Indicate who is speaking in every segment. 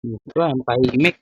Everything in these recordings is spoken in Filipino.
Speaker 1: Ito, ang tahimik.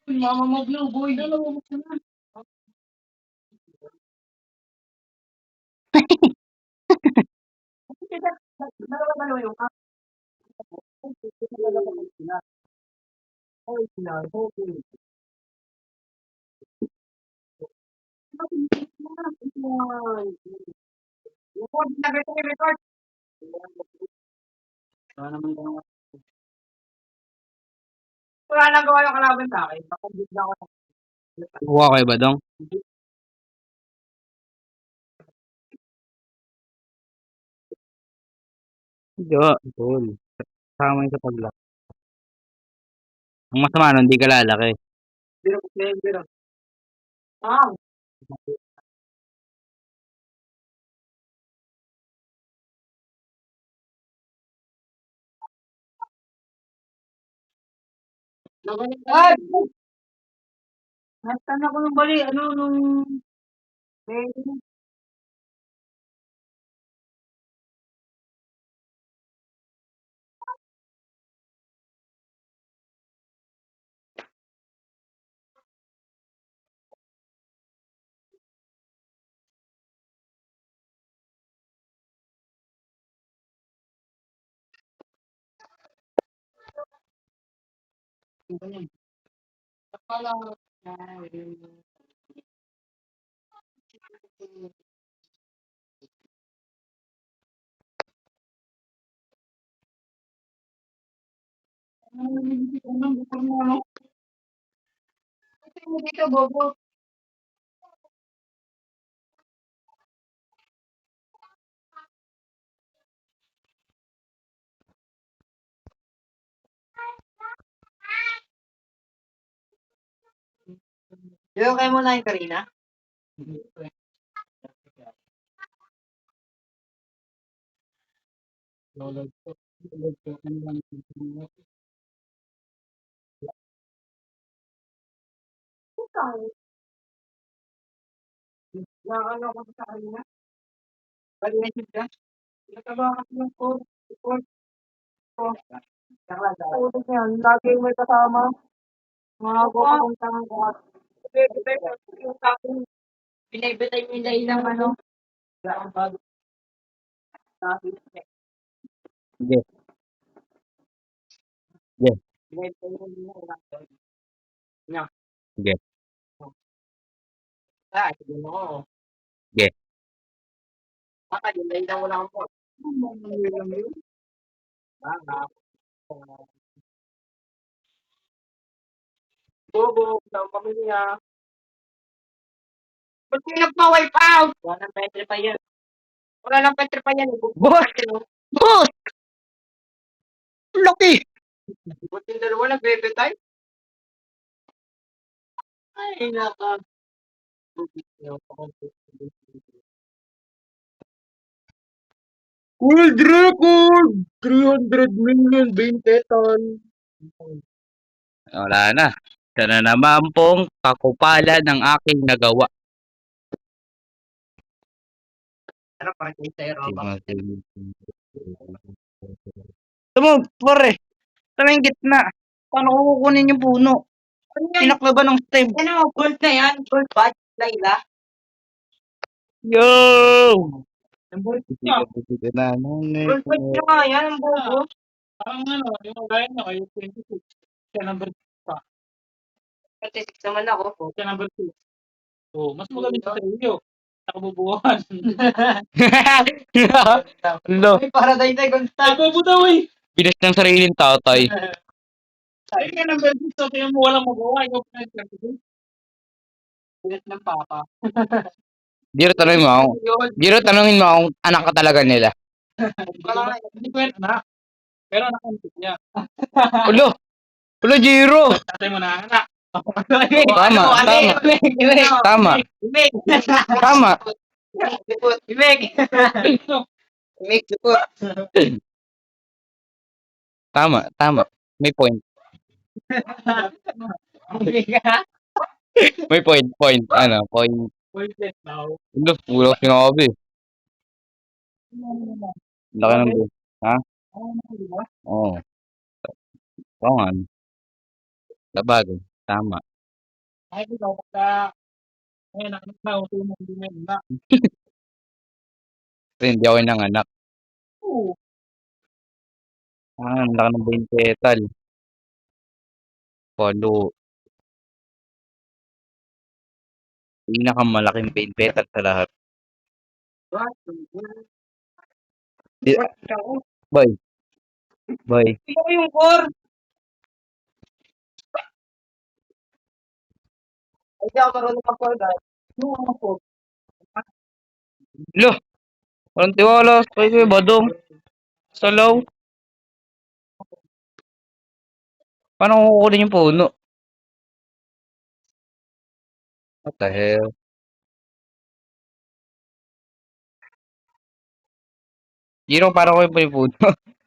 Speaker 1: Kuha kayo ba dong? Hindi, tol. Kasama yun sa paglaki. Ang masama nun, hindi ka lalaki.
Speaker 2: Yung kayo muna yung Karina? Nakakala ko sa Karina. Pag-message ka? Nagtrabaho kasi ng code. Report ko. Utos na yan. Lagi may kasama. Mga pupuntang ko. Binibitay mo yung lahi ng ano.
Speaker 1: Sige, sige,
Speaker 2: Binibitay mo yung lahi.
Speaker 1: sige,
Speaker 2: Sige mo.
Speaker 1: sige.
Speaker 2: Baka yung lahi na wala akong po. Bobo, sa pamilya. Ba't kayo nagpa-wipe out? Wala nang petre pa yan. Wala nang petre pa yan.
Speaker 1: Boss! Boss! Laki!
Speaker 2: Ba't yung dalawa nagbebetay? Ay, naka.
Speaker 1: World record! 300 million bintetan. Wala na. Ito na naman pong kakupalan ng aking nagawa.
Speaker 2: Ano pa rin sa Europa?
Speaker 1: Ito mo, pare. Ito na yung gitna. Paano ko kukunin yung puno? Pinaklaban ng stem.
Speaker 2: Ano, gold na yan? Gold ba? Layla?
Speaker 1: Yo!
Speaker 2: Ang gold niya. Gold ba niya nga yan? Ang bobo.
Speaker 3: Parang ano, yung gaya nyo kayo 26. Siya number 2 pa.
Speaker 2: 36 naman ako.
Speaker 3: O, siya number 2. O, mas magaling sa iyo. Nakabubuhan.
Speaker 1: Lo,
Speaker 2: Ay, para dayday gold
Speaker 3: Ay,
Speaker 2: star.
Speaker 3: bobo daw eh.
Speaker 1: binas ng sariling tatay.
Speaker 3: Ay, kaya number 6. So, tingnan mo walang magawa. Ikaw pa yung 26.
Speaker 2: Bilis ng papa.
Speaker 1: Giro, tanongin mo ako. Giro, tanongin mo akong anak ka talaga nila.
Speaker 3: Hindi ko yan anak. Pero nakantik niya.
Speaker 1: Ulo! Ulo, Giro!
Speaker 3: Tatay mo na anak.
Speaker 1: Tama, tama. Tama.
Speaker 2: Imig.
Speaker 1: Tama.
Speaker 2: Imig. Imig.
Speaker 4: Tama. May point. May point. Ano, point.
Speaker 3: Pointed daw.
Speaker 4: Wala sinabi. Laki ng buhay. Ha? Oo. Oo nga. Sabagay. Tama.
Speaker 3: Ay, ikaw, pagka, ngayon, nakanak na, uso mo, hindi na yun na.
Speaker 4: Kasi hindi ako nanganak.
Speaker 3: Oo.
Speaker 4: Ang laki ng buhay petal. Palo. Pinakamalaking pain petal sa lahat. Di- Boy.
Speaker 2: Ikaw yung core. Ay, di ako marunong mag-core, guys.
Speaker 3: Yung mga po,
Speaker 4: Lo. Walang tiwala. Kay Badong. Salaw. Paano ko kukunin yung puno? What the hell? Giro, para ko yung puno.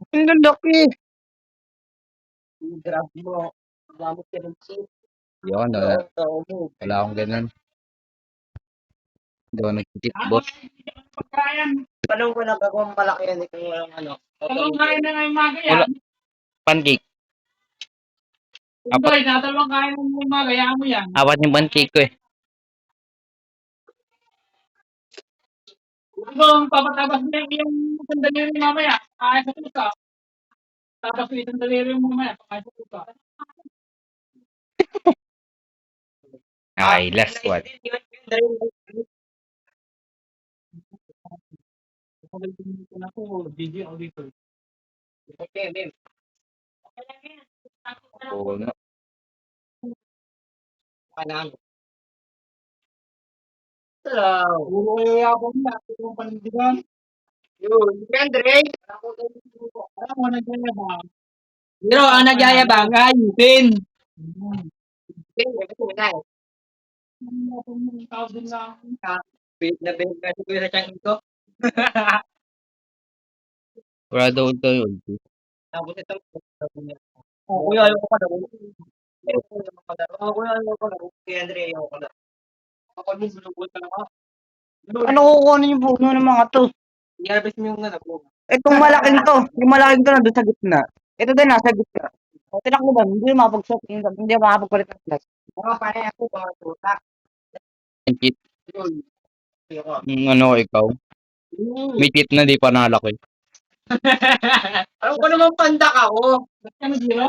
Speaker 4: Ang laki.
Speaker 2: Grab mo. Gamit ka ng chip.
Speaker 4: Yun, wala akong ganun. Hindi ako nag-cheat, boss.
Speaker 3: pagkayan.
Speaker 2: Paano ko nagagawang malaki yan kung walang ano?
Speaker 3: Dalawang kain na ngayong umaga
Speaker 4: Wala.
Speaker 3: yan.
Speaker 4: Pancake.
Speaker 3: Hindi, dalawang kain na ngayong umaga, hayaan mo yan.
Speaker 4: Apat yung pancake ko eh.
Speaker 3: Kung papatabas mo yung sandali rin mamaya, kakain sa pusa. Tapos yung sandali rin mamaya, kakain sa pusa.
Speaker 4: Okay, last one.
Speaker 3: Kapag tingin ko na po, video auditor.
Speaker 2: Okay, Bim.
Speaker 4: Oo na.
Speaker 2: Panang. Hello.
Speaker 3: Puro kayo yabang na, puro panindigan.
Speaker 2: Yun. Andre.
Speaker 3: Alam mo, nagyayabang.
Speaker 2: Pero ang nagyayabang ay Yupin. Yupin,
Speaker 3: Yung tawag din lang.
Speaker 2: Wait na bing kasi ko sa tiyan ko.
Speaker 4: Wala daw ito yun.
Speaker 2: Tapos ito. Oh, kuya, ayoko pa daw. Oh, kuya, ayoko pa daw. Kaya Andre, ayoko pa daw.
Speaker 3: Kapag mo binubot ka naman.
Speaker 1: Ano kukunin yung puno ng mga to?
Speaker 2: I-harvest mo yung anak mo.
Speaker 1: Itong malaking to. Yung malaking to nandun sa gitna. Ito din nasa gitna. O, tinakbo ba? Hindi mapagsuot. Hindi makapagpalit ng class.
Speaker 2: Mga panay ako, mga tutak.
Speaker 4: Cheat.
Speaker 2: Yun. Ayoko.
Speaker 4: Ano ikaw? May cheat na di pa nalaki.
Speaker 2: Alam ko naman pandak ako.
Speaker 3: Ba't ka nag-zero?